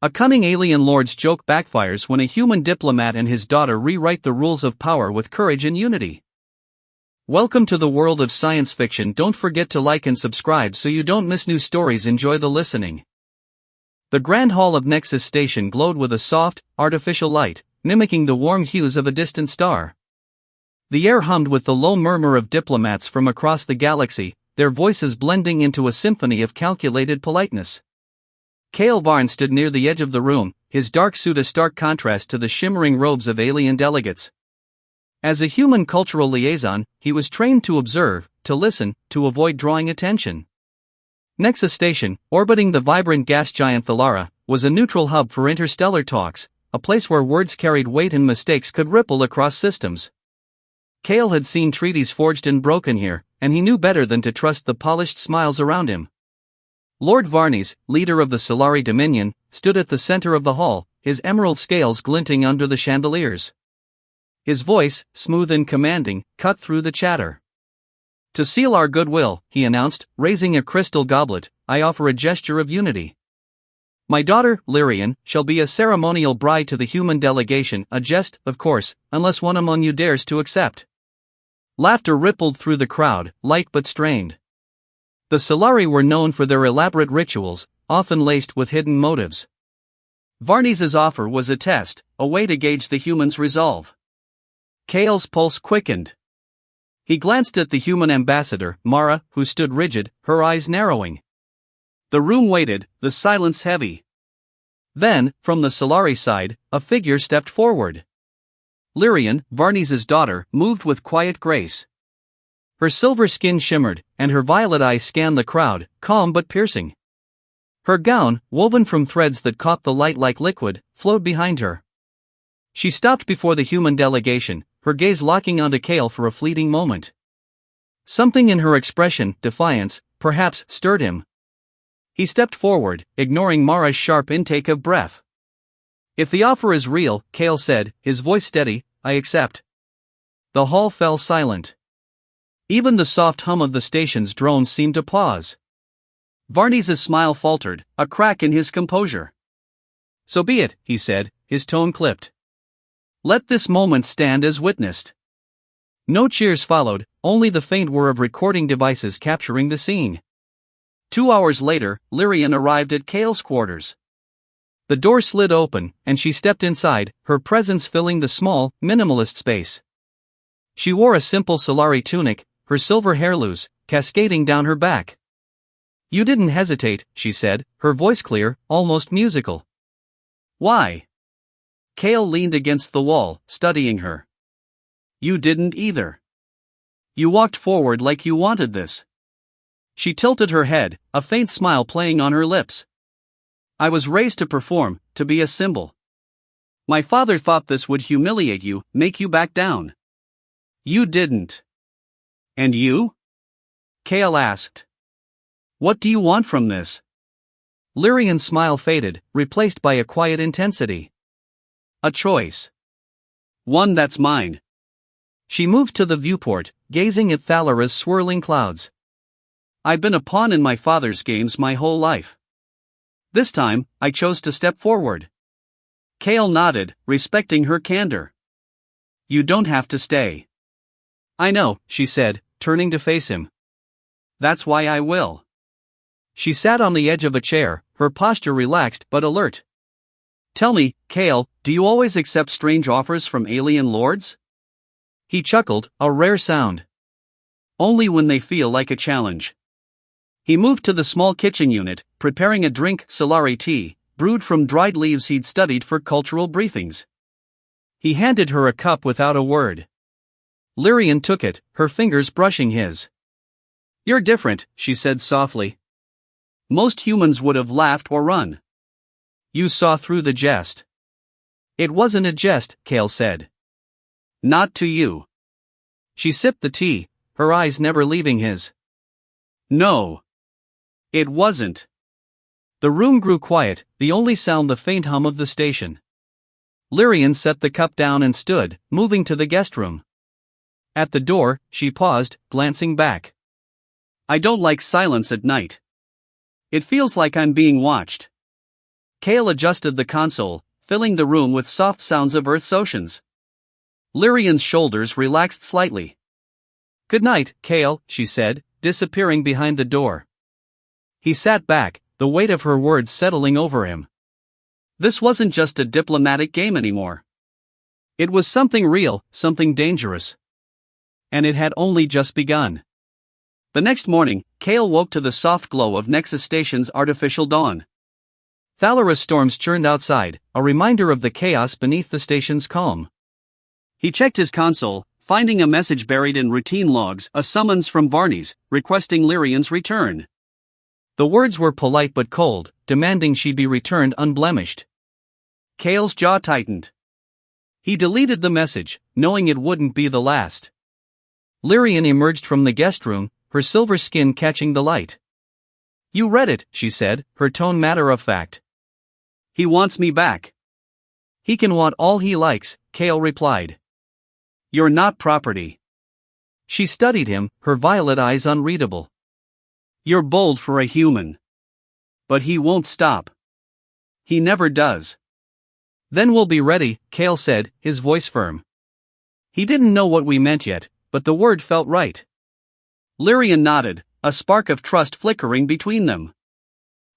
A cunning alien lord's joke backfires when a human diplomat and his daughter rewrite the rules of power with courage and unity. Welcome to the world of science fiction. Don't forget to like and subscribe so you don't miss new stories. Enjoy the listening. The Grand Hall of Nexus Station glowed with a soft, artificial light, mimicking the warm hues of a distant star. The air hummed with the low murmur of diplomats from across the galaxy, their voices blending into a symphony of calculated politeness. Kale Varn stood near the edge of the room, his dark suit a stark contrast to the shimmering robes of alien delegates. As a human cultural liaison, he was trained to observe, to listen, to avoid drawing attention. Nexus Station, orbiting the vibrant gas giant Thalara, was a neutral hub for interstellar talks, a place where words carried weight and mistakes could ripple across systems. Kale had seen treaties forged and broken here, and he knew better than to trust the polished smiles around him. Lord Varnes, leader of the Solari Dominion, stood at the center of the hall, his emerald scales glinting under the chandeliers. His voice, smooth and commanding, cut through the chatter. "To seal our goodwill," he announced, raising a crystal goblet, "I offer a gesture of unity. My daughter, Lyrian, shall be a ceremonial bride to the human delegation, a jest, of course, unless one among you dares to accept." Laughter rippled through the crowd, light but strained. The Solari were known for their elaborate rituals, often laced with hidden motives. Varnes's offer was a test, a way to gauge the human's resolve. Kale's pulse quickened. He glanced at the human ambassador, Mara, who stood rigid, her eyes narrowing. The room waited, the silence heavy. Then, from the Solari side, a figure stepped forward. Lyrian, Varnes's daughter, moved with quiet grace. Her silver skin shimmered, and her violet eyes scanned the crowd, calm but piercing. Her gown, woven from threads that caught the light like liquid, flowed behind her. She stopped before the human delegation, her gaze locking onto Kale for a fleeting moment. Something in her expression, defiance, perhaps, stirred him. He stepped forward, ignoring Mara's sharp intake of breath. "If the offer is real," Kale said, his voice steady, "I accept." The hall fell silent. Even the soft hum of the station's drones seemed to pause. Varnes's smile faltered, a crack in his composure. "So be it," he said, his tone clipped. "Let this moment stand as witnessed." No cheers followed, only the faint whir of recording devices capturing the scene. 2 hours later, Lyrian arrived at Kale's quarters. The door slid open, and she stepped inside, her presence filling the small, minimalist space. She wore a simple Solari tunic, her silver hair loose, cascading down her back. "You didn't hesitate," she said, her voice clear, almost musical. "Why?" Kale leaned against the wall, studying her. "You didn't either. You walked forward like you wanted this." She tilted her head, a faint smile playing on her lips. "I was raised to perform, to be a symbol. My father thought this would humiliate you, make you back down. You didn't." "And you?" Kale asked. "What do you want from this?" Lyrian's smile faded, replaced by a quiet intensity. "A choice. One that's mine." She moved to the viewport, gazing at Thalara's swirling clouds. "I've been a pawn in my father's games my whole life. This time, I chose to step forward." Kale nodded, respecting her candor. "You don't have to stay." "I know," she said, turning to face him. "That's why I will." She sat on the edge of a chair, her posture relaxed but alert. "Tell me, Kale, do you always accept strange offers from alien lords?" He chuckled, a rare sound. "Only when they feel like a challenge." He moved to the small kitchen unit, preparing a drink, Solari tea, brewed from dried leaves he'd studied for cultural briefings. He handed her a cup without a word. Lyrian took it, her fingers brushing his. "You're different," she said softly. "Most humans would have laughed or run. You saw through the jest." "It wasn't a jest," Kale said. "Not to you." She sipped the tea, her eyes never leaving his. "No. It wasn't." The room grew quiet, the only sound the faint hum of the station. Lyrian set the cup down and stood, moving to the guest room. At the door, she paused, glancing back. "I don't like silence at night. It feels like I'm being watched." Kale adjusted the console, filling the room with soft sounds of Earth's oceans. Lyrian's shoulders relaxed slightly. "Good night, Kale," she said, disappearing behind the door. He sat back, the weight of her words settling over him. This wasn't just a diplomatic game anymore. It was something real, something dangerous. And it had only just begun. The next morning, Kale woke to the soft glow of Nexus Station's artificial dawn. Thalorous storms churned outside, a reminder of the chaos beneath the station's calm. He checked his console, finding a message buried in routine logs, a summons from Varney's, requesting Lyrian's return. The words were polite but cold, demanding she be returned unblemished. Kale's jaw tightened. He deleted the message, knowing it wouldn't be the last. Lyrian emerged from the guest room, her silver skin catching the light. "You read it," she said, her tone matter-of-fact. "He wants me back." "He can want all he likes," Kale replied. "You're not property." She studied him, her violet eyes unreadable. "You're bold for a human. But he won't stop. He never does." "Then we'll be ready," Kale said, his voice firm. He didn't know what we meant yet, but the word felt right. Lyrian nodded, a spark of trust flickering between them.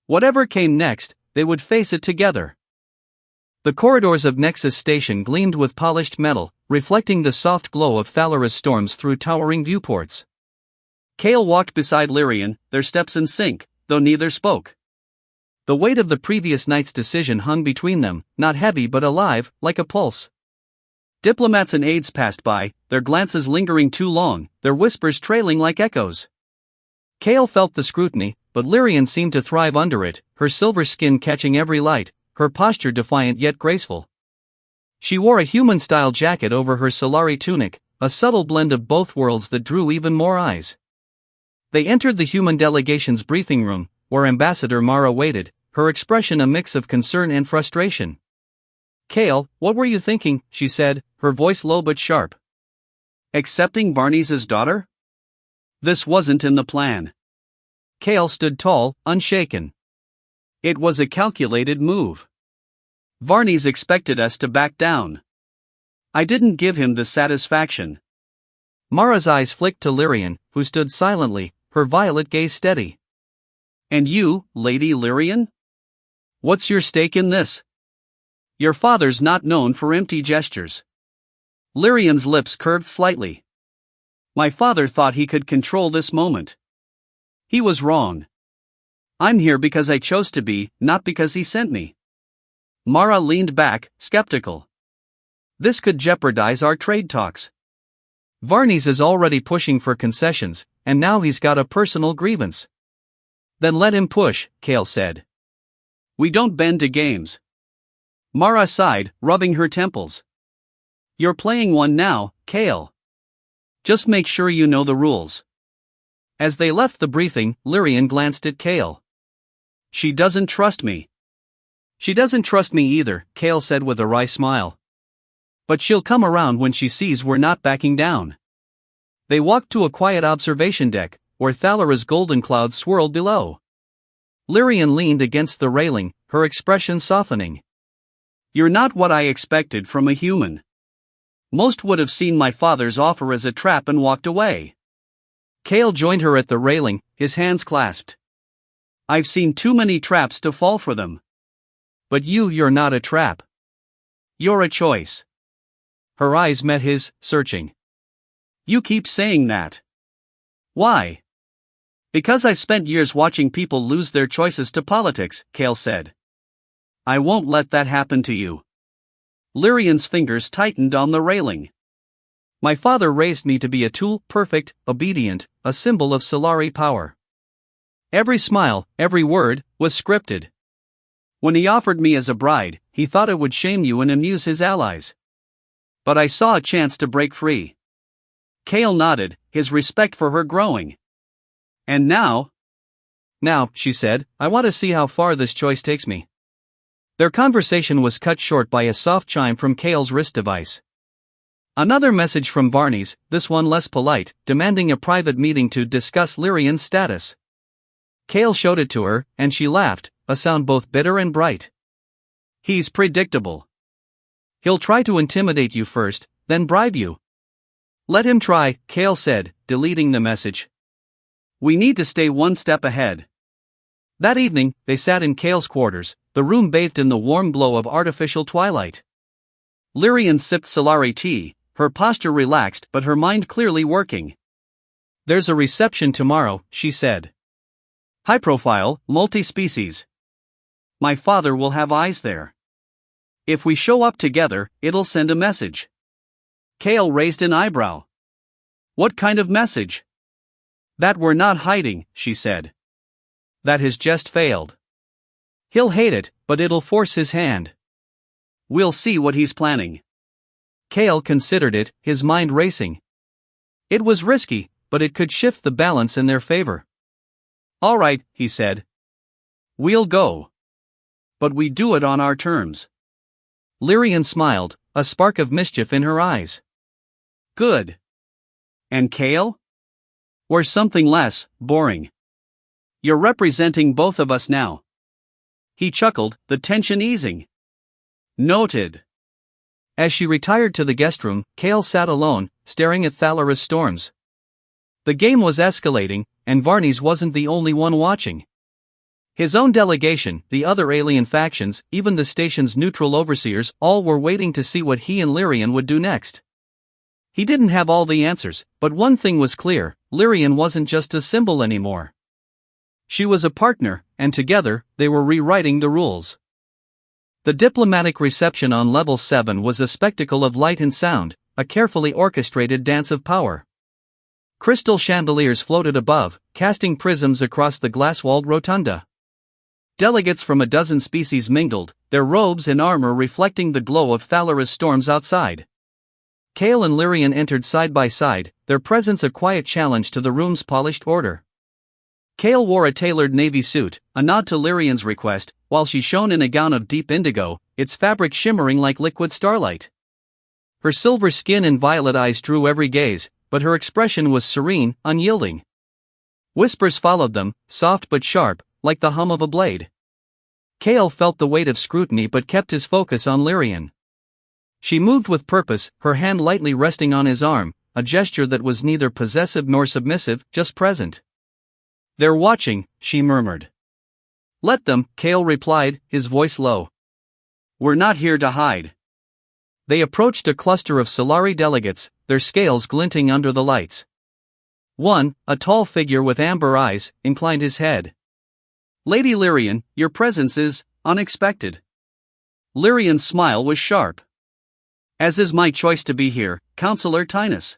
Whatever came next, they would face it together. The corridors of Nexus Station gleamed with polished metal, reflecting the soft glow of Thalorous storms through towering viewports. Kale walked beside Lyrian, their steps in sync, though neither spoke. The weight of the previous night's decision hung between them, not heavy but alive, like a pulse. Diplomats and aides passed by, their glances lingering too long, their whispers trailing like echoes. Kale felt the scrutiny, but Lyrian seemed to thrive under it, her silver skin catching every light, her posture defiant yet graceful. She wore a human-style jacket over her Solari tunic, a subtle blend of both worlds that drew even more eyes. They entered the human delegation's briefing room, where Ambassador Mara waited, her expression a mix of concern and frustration. "Kale, what were you thinking?" she said, her voice low but sharp. "Accepting Varney's daughter? This wasn't in the plan." Kale stood tall, unshaken. "It was a calculated move. Varney's expected us to back down. I didn't give him the satisfaction." Mara's eyes flicked to Lyrian, who stood silently, her violet gaze steady. "And you, Lady Lyrian? What's your stake in this? Your father's not known for empty gestures." Lyrian's lips curved slightly. "My father thought he could control this moment. He was wrong. I'm here because I chose to be, not because he sent me." Mara leaned back, skeptical. "This could jeopardize our trade talks. Varney's is already pushing for concessions, and now he's got a personal grievance." "Then let him push," Kale said. "We don't bend to games." Mara sighed, rubbing her temples. "You're playing one now, Kale. Just make sure you know the rules." As they left the briefing, Lyrian glanced at Kale. "She doesn't trust me." "She doesn't trust me either," Kale said with a wry smile. "But she'll come around when she sees we're not backing down." They walked to a quiet observation deck, where Thalora's golden cloud swirled below. Lyrian leaned against the railing, her expression softening. "You're not what I expected from a human. Most would have seen my father's offer as a trap and walked away." Kale joined her at the railing, his hands clasped. "I've seen too many traps to fall for them. But you're not a trap. You're a choice." Her eyes met his, searching. "You keep saying that. Why?" "Because I've spent years watching people lose their choices to politics," Kale said. "I won't let that happen to you." Lyrian's fingers tightened on the railing. "My father raised me to be a tool, perfect, obedient, a symbol of Solari power. Every smile, every word, was scripted. When he offered me as a bride, he thought it would shame you and amuse his allies. But I saw a chance to break free." Kale nodded, his respect for her growing. "And now?" "Now," she said, "I want to see how far this choice takes me." Their conversation was cut short by a soft chime from Kale's wrist device. Another message from Varney's, this one less polite, demanding a private meeting to discuss Lyrian's status. Kale showed it to her, and she laughed, a sound both bitter and bright. He's predictable. He'll try to intimidate you first, then bribe you. Let him try, Kale said, deleting the message. We need to stay one step ahead. That evening, they sat in Kale's quarters, the room bathed in the warm glow of artificial twilight. Lyrian sipped Solari tea, her posture relaxed but her mind clearly working. There's a reception tomorrow, she said. High profile, multi-species. My father will have eyes there. If we show up together, it'll send a message. Kale raised an eyebrow. What kind of message? That we're not hiding, she said. That has just failed. He'll hate it, but it'll force his hand. We'll see what he's planning. Kale considered it, his mind racing. It was risky, but it could shift the balance in their favor. All right, he said. We'll go. But we do it on our terms. Lyrian smiled, a spark of mischief in her eyes. Good. And Kale? We're something less boring. You're representing both of us now. He chuckled, the tension easing. Noted. As she retired to the guest room, Kale sat alone, staring at Thalara's storms. The game was escalating, and Varnes wasn't the only one watching. His own delegation, the other alien factions, even the station's neutral overseers, all were waiting to see what he and Lyrian would do next. He didn't have all the answers, but one thing was clear, Lyrian wasn't just a symbol anymore. She was a partner, and together, they were rewriting the rules. The diplomatic reception on Level 7 was a spectacle of light and sound, a carefully orchestrated dance of power. Crystal chandeliers floated above, casting prisms across the glass-walled rotunda. Delegates from a dozen species mingled, their robes and armor reflecting the glow of Thalara's storms outside. Kale and Lyrian entered side by side, their presence a quiet challenge to the room's polished order. Kale wore a tailored navy suit, a nod to Lyrian's request, while she shone in a gown of deep indigo, its fabric shimmering like liquid starlight. Her silver skin and violet eyes drew every gaze, but her expression was serene, unyielding. Whispers followed them, soft but sharp, like the hum of a blade. Kale felt the weight of scrutiny but kept his focus on Lyrian. She moved with purpose, her hand lightly resting on his arm, a gesture that was neither possessive nor submissive, just present. They're watching, she murmured. Let them, Kale replied, his voice low. We're not here to hide. They approached a cluster of Solari delegates, their scales glinting under the lights. One, a tall figure with amber eyes, inclined his head. Lady Lyrian, your presence is unexpected. Lyrian's smile was sharp. As is my choice to be here, Counselor Tynus.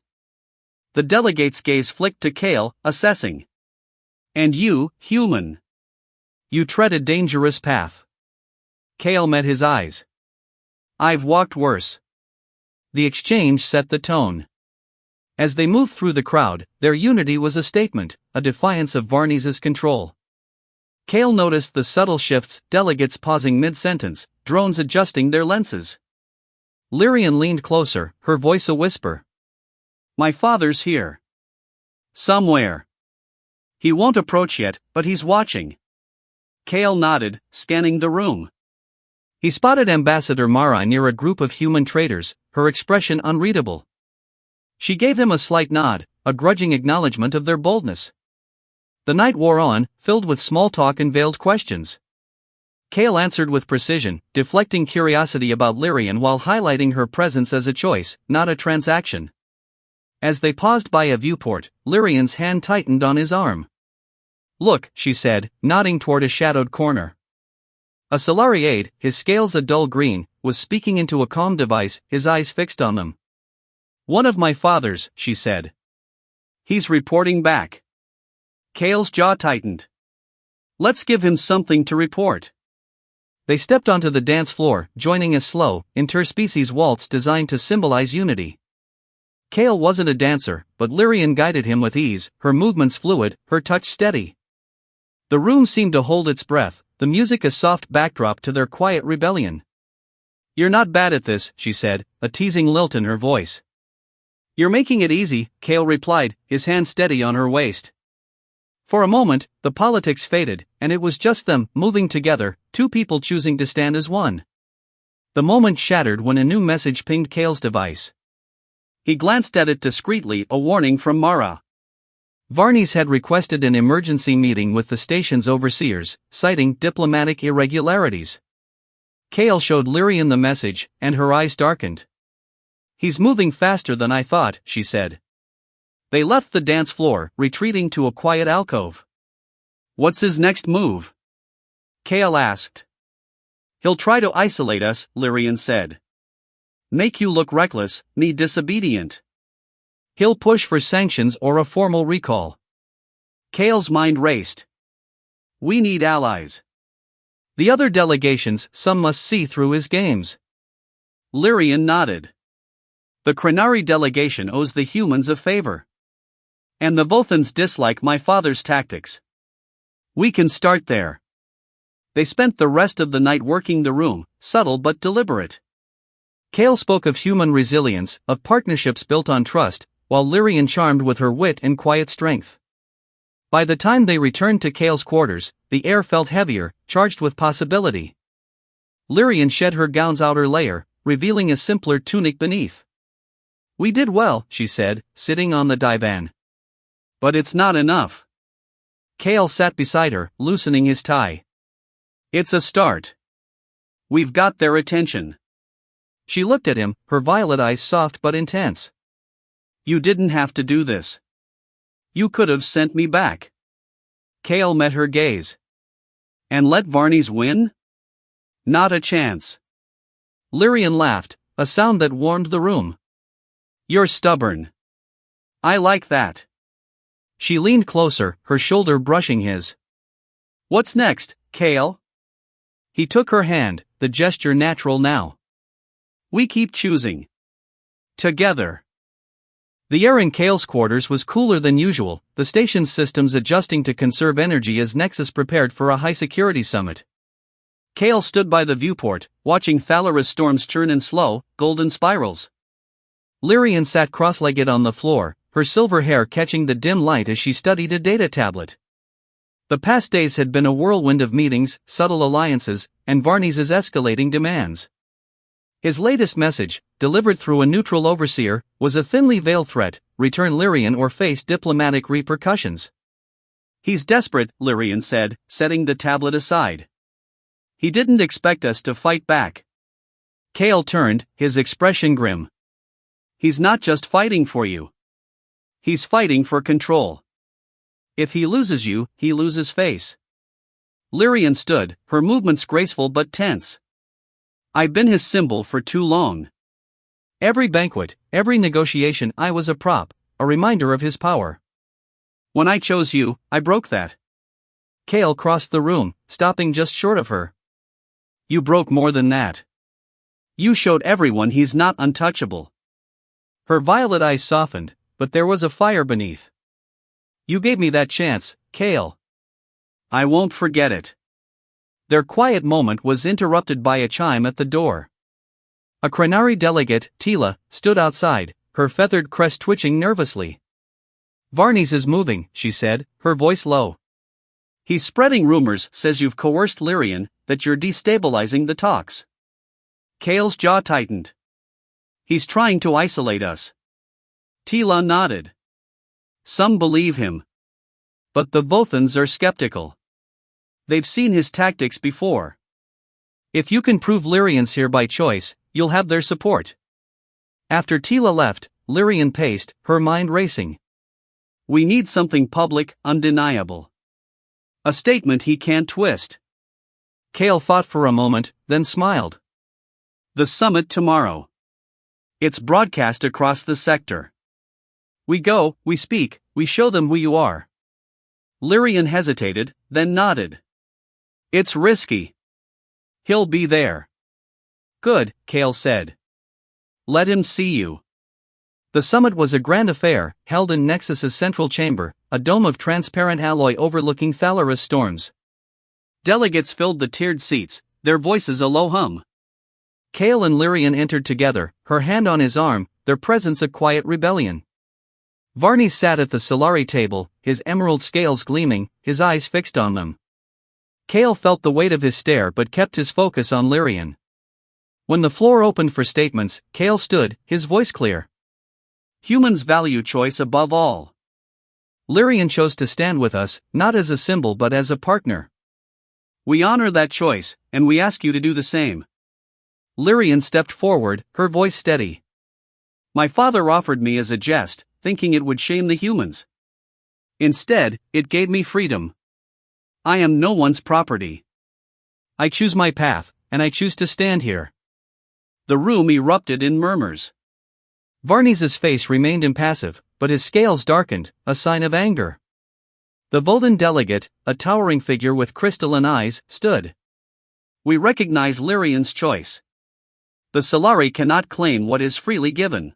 The delegate's gaze flicked to Kale, assessing. And you, human. You tread a dangerous path. Kale met his eyes. I've walked worse. The exchange set the tone. As they moved through the crowd, their unity was a statement, a defiance of Varnes's control. Kale noticed the subtle shifts, delegates pausing mid-sentence, drones adjusting their lenses. Lyrian leaned closer, her voice a whisper. My father's here. Somewhere. He won't approach yet, but he's watching. Kale nodded, scanning the room. He spotted Ambassador Mara near a group of human traders, her expression unreadable. She gave him a slight nod, a grudging acknowledgement of their boldness. The night wore on, filled with small talk and veiled questions. Kale answered with precision, deflecting curiosity about Lyrian while highlighting her presence as a choice, not a transaction. As they paused by a viewport, Lyrian's hand tightened on his arm. Look, she said, nodding toward a shadowed corner. A Solari aide, his scales a dull green, was speaking into a comm device, his eyes fixed on them. One of my fathers, she said. He's reporting back. Kale's jaw tightened. Let's give him something to report. They stepped onto the dance floor, joining a slow, interspecies waltz designed to symbolize unity. Kale wasn't a dancer, but Lyrian guided him with ease, her movements fluid, her touch steady. The room seemed to hold its breath, the music a soft backdrop to their quiet rebellion. You're not bad at this, she said, a teasing lilt in her voice. You're making it easy, Kale replied, his hand steady on her waist. For a moment, the politics faded, and it was just them, moving together, two people choosing to stand as one. The moment shattered when a new message pinged Kale's device. He glanced at it discreetly, a warning from Mara. Varnies had requested an emergency meeting with the station's overseers, citing diplomatic irregularities. Kale showed Lyrian the message, and her eyes darkened. "He's moving faster than I thought," she said. They left the dance floor, retreating to a quiet alcove. "What's his next move?" Kale asked. "He'll try to isolate us," Lyrian said. "Make you look reckless, me disobedient. He'll push for sanctions or a formal recall." Kale's mind raced. "We need allies. The other delegations, some must see through his games." Lyrian nodded. "The Krenari delegation owes the humans a favor. And the Vothans dislike my father's tactics. We can start there." They spent the rest of the night working the room, subtle but deliberate. Kale spoke of human resilience, of partnerships built on trust, while Lyrian charmed with her wit and quiet strength. By the time they returned to Kale's quarters, the air felt heavier, charged with possibility. Lyrian shed her gown's outer layer, revealing a simpler tunic beneath. "We did well," she said, sitting on the divan. "But it's not enough." Kale sat beside her, loosening his tie. "It's a start. We've got their attention." She looked at him, her violet eyes soft but intense. "You didn't have to do this. You could have sent me back." Kale met her gaze. "And let Varnies win? Not a chance." Lyrian laughed, a sound that warmed the room. "You're stubborn. I like that." She leaned closer, her shoulder brushing his. "What's next, Kale?" He took her hand, the gesture natural now. "We keep choosing. Together." The air in Kale's quarters was cooler than usual, the station's systems adjusting to conserve energy as Nexus prepared for a high-security summit. Kale stood by the viewport, watching Thalara's storms churn in slow, golden spirals. Lyrian sat cross-legged on the floor, her silver hair catching the dim light as she studied a data tablet. The past days had been a whirlwind of meetings, subtle alliances, and Varnies' escalating demands. His latest message, delivered through a neutral overseer, was a thinly veiled threat: return Lyrian or face diplomatic repercussions. "He's desperate," Lyrian said, setting the tablet aside. "He didn't expect us to fight back." Kale turned, his expression grim. "He's not just fighting for you. He's fighting for control. If he loses you, he loses face." Lyrian stood, her movements graceful but tense. "I've been his symbol for too long. Every banquet, every negotiation, I was a prop, a reminder of his power. When I chose you, I broke that." Kale crossed the room, stopping just short of her. "You broke more than that. You showed everyone he's not untouchable." Her violet eyes softened, but there was a fire beneath. "You gave me that chance, Kale. I won't forget it." Their quiet moment was interrupted by a chime at the door. A Krenari delegate, Tila, stood outside, her feathered crest twitching nervously. "Varnies is moving," she said, her voice low. "He's spreading rumors, says you've coerced Lyrian, that you're destabilizing the talks." Kale's jaw tightened. "He's trying to isolate us." Tila nodded. "Some believe him. But the Vothans are skeptical. They've seen his tactics before. If you can prove Lyrian's here by choice, you'll have their support." After Tila left, Lyrian paced, her mind racing. "We need something public, undeniable. A statement he can't twist." Kale thought for a moment, then smiled. "The summit tomorrow. It's broadcast across the sector. We go, we speak, we show them who you are." Lyrian hesitated, then nodded. "It's risky. He'll be there." "Good," Kale said. "Let him see you." The summit was a grand affair, held in Nexus's central chamber, a dome of transparent alloy overlooking Thalara's storms. Delegates filled the tiered seats, their voices a low hum. Kale and Lyrian entered together, her hand on his arm, their presence a quiet rebellion. Varnies sat at the Solari table, his emerald scales gleaming, his eyes fixed on them. Kale felt the weight of his stare but kept his focus on Lyrian. When the floor opened for statements, Kale stood, his voice clear. Humans value choice above all. Lyrian chose to stand with us, not as a symbol but as a partner. We honor that choice, and we ask you to do the same. Lyrian stepped forward, her voice steady. My father offered me as a jest, thinking it would shame the humans. Instead, it gave me freedom. I am no one's property. I choose my path, and I choose to stand here. The room erupted in murmurs. Varney's face remained impassive, but his scales darkened, a sign of anger. The Volden delegate, a towering figure with crystalline eyes, stood. We recognize Lyrian's choice. The Solari cannot claim what is freely given.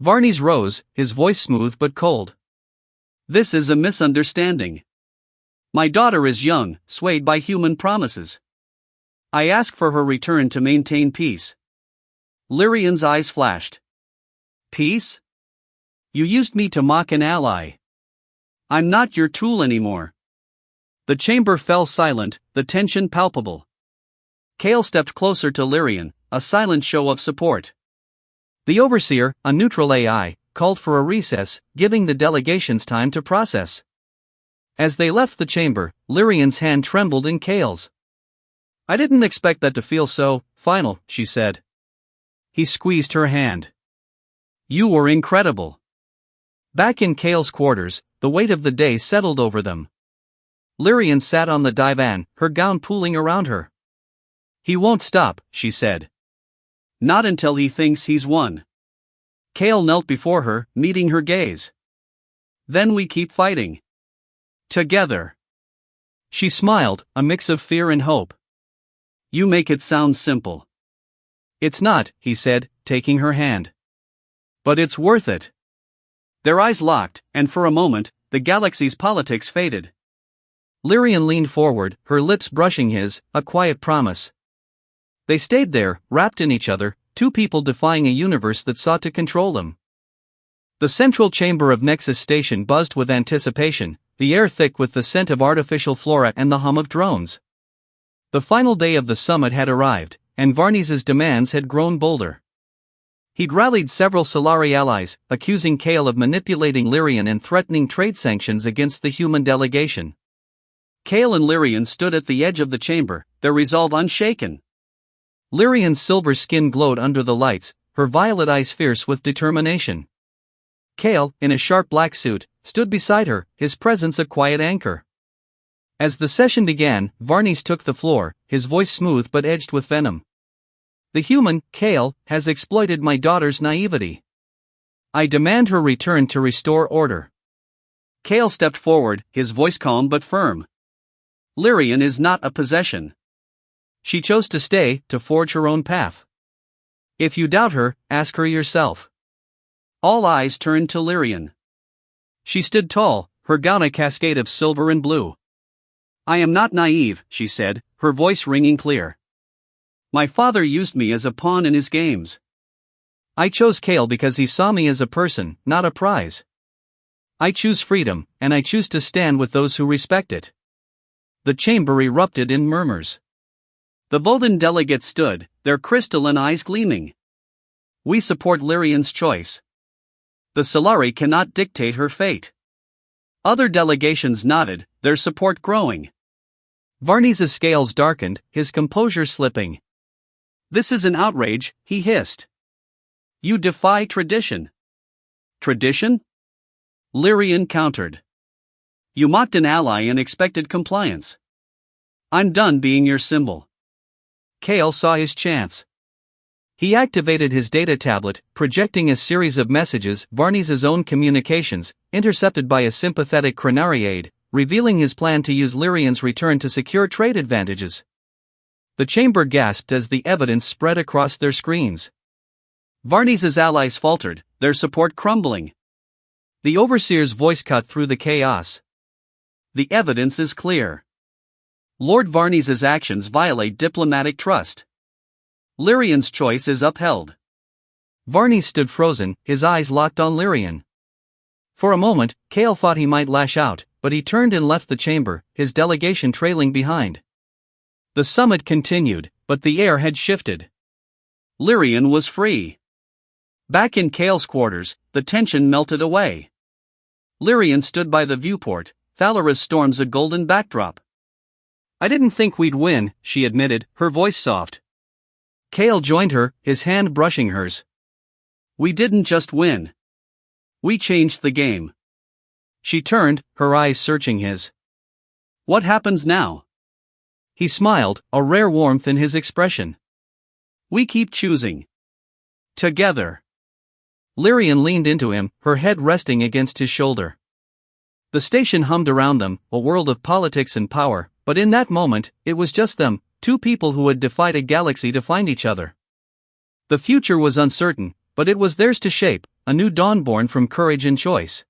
Varney's rose, his voice smooth but cold. This is a misunderstanding. My daughter is young, swayed by human promises. I ask for her return to maintain peace. Lyrian's eyes flashed. Peace? You used me to mock an ally. I'm not your tool anymore. The chamber fell silent, the tension palpable. Kale stepped closer to Lyrian, a silent show of support. The overseer, a neutral AI, called for a recess, giving the delegations time to process. As they left the chamber, Lyrian's hand trembled in Kale's. I didn't expect that to feel so final, she said. He squeezed her hand. You were incredible. Back in Kale's quarters, the weight of the day settled over them. Lyrian sat on the divan, her gown pooling around her. He won't stop, she said. Not until he thinks he's won. Kale knelt before her, meeting her gaze. Then we keep fighting. Together. She smiled, a mix of fear and hope. You make it sound simple. It's not, he said, taking her hand. But it's worth it. Their eyes locked, and for a moment, the galaxy's politics faded. Lyrian leaned forward, her lips brushing his, a quiet promise. They stayed there, wrapped in each other, two people defying a universe that sought to control them. The central chamber of Nexus Station buzzed with anticipation, the air thick with the scent of artificial flora and the hum of drones. The final day of the summit had arrived, and Varney's demands had grown bolder. He'd rallied several Solari allies, accusing Kale of manipulating Lyrian and threatening trade sanctions against the human delegation. Kale and Lyrian stood at the edge of the chamber, their resolve unshaken. Lyrian's silver skin glowed under the lights, her violet eyes fierce with determination. Kale, in a sharp black suit, stood beside her, his presence a quiet anchor. As the session began, Varney's took the floor, his voice smooth but edged with venom. The human, Kale, has exploited my daughter's naivety. I demand her return to restore order. Kale stepped forward, his voice calm but firm. Lyrian is not a possession. She chose to stay, to forge her own path. If you doubt her, ask her yourself. All eyes turned to Lyrian. She stood tall, her gown a cascade of silver and blue. I am not naive, she said, her voice ringing clear. My father used me as a pawn in his games. I chose Kale because he saw me as a person, not a prize. I choose freedom, and I choose to stand with those who respect it. The chamber erupted in murmurs. The Volden delegates stood, their crystalline eyes gleaming. We support Lyrian's choice. The Solari cannot dictate her fate. Other delegations nodded, their support growing. Varney's scales darkened, his composure slipping. This is an outrage, he hissed. You defy tradition. Tradition? Lyrian countered. You mocked an ally and expected compliance. I'm done being your symbol. Kale saw his chance. He activated his data tablet, projecting a series of messages, Varney's own communications, intercepted by a sympathetic Chronariade, revealing his plan to use Lyrian's return to secure trade advantages. The chamber gasped as the evidence spread across their screens. Varney's allies faltered, their support crumbling. The overseer's voice cut through the chaos. The evidence is clear. Lord Varney's actions violate diplomatic trust. Lyrian's choice is upheld. Varney stood frozen, his eyes locked on Lyrian. For a moment, Kale thought he might lash out, but he turned and left the chamber, his delegation trailing behind. The summit continued, but the air had shifted. Lyrian was free. Back in Kale's quarters, the tension melted away. Lyrian stood by the viewport, Thalara's storms a golden backdrop. "I didn't think we'd win," she admitted, her voice soft. Kale joined her, his hand brushing hers. "We didn't just win. We changed the game." She turned, her eyes searching his. "What happens now?" He smiled, a rare warmth in his expression. "We keep choosing. Together." Lyrian leaned into him, her head resting against his shoulder. The station hummed around them, a world of politics and power, but in that moment, it was just them, two people who had defied a galaxy to find each other. The future was uncertain, but it was theirs to shape, a new dawn born from courage and choice.